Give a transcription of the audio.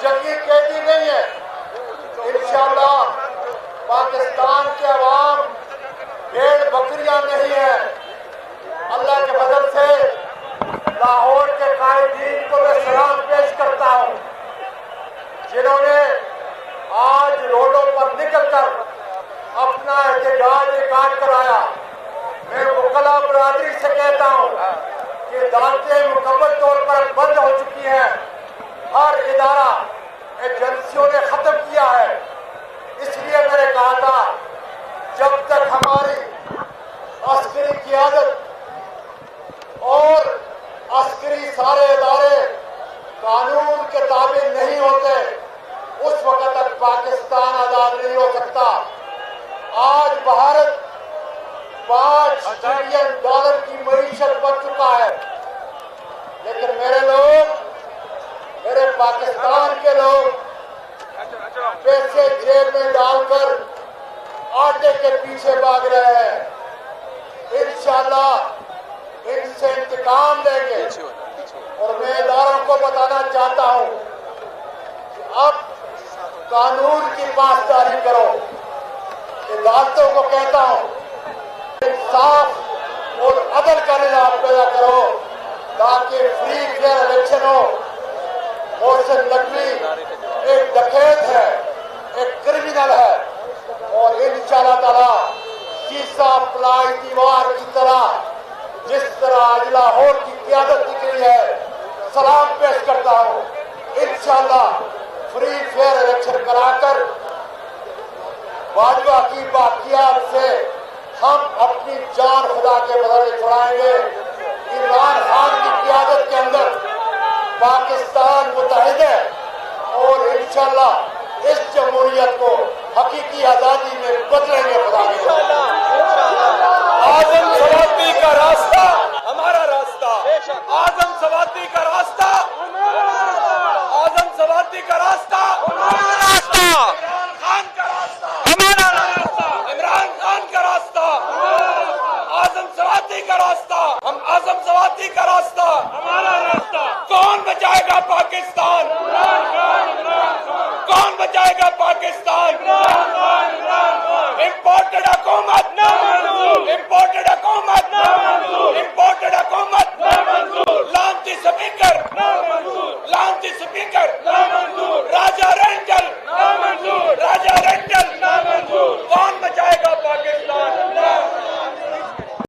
جنگی قیدی نہیں ہے. انشاءاللہ پاکستان کے عوام بھیڑ بکریاں نہیں ہیں. اللہ کے فضل سے لاہور کے قائدین کو میں سلام پیش کرتا ہوں جنہوں نے آج روڈوں پر نکل کر اپنا احتجاج ریکارڈ کرایا. میں وکلا برادری سے کہتا ہوں کہ عدالتیں مکمل طور پر بند ہو چکی ہیں. ہر ادارہ ایجنسیوں نے ختم کیا ہے. اس لیے میں نے کہا تھا جب تک ہماری عسکری قیادت اور عسکری سارے ادارے قانون کے تابع نہیں ہوتے اس وقت تک پاکستان آزاد نہیں ہو سکتا. آج بھارت $5 ٹریلین کی معیشت بن چکا ہے، لیکن میرے لوگ، میرے پاکستان کے لوگ پیسے جیب میں ڈال کر آٹے کے پیچھے بھاگ رہے ہیں. انشاءاللہ ان سے انتقام لیں گے. اور میں اداروں کو بتانا چاہتا ہوں کہ اب قانون کی پاسداری کرو. عدالتوں کو کہتا ہوں انصاف اور عدل کا نظام پیدا کرو تاکہ فری فیئر الیکشن ہو. محسن نقوی ایک ڈکیت ہے، ایک کرمنل ہے، اور انشاءاللہ تعالی شیشہ پلائی دیوار کی طرح جس طرح آج لاہور کی قیادت نکلی ہے سلام پیش کرتا ہوں. انشاءاللہ فری فیئر الیکشن کرا کر باجوہ کی باقیات سے ہم اپنی جان خدا کے بدلے چھڑائیں گے. عمران خان کی قیادت کے اندر پاکستان متحد ہے اور انشاءاللہ اس جمہوریت کو حقیقی آزادی میں بدلیں گے. خدا کے آزم سوادی کا راستہ ہمارا راستہ، آزم سوادی کا راستہ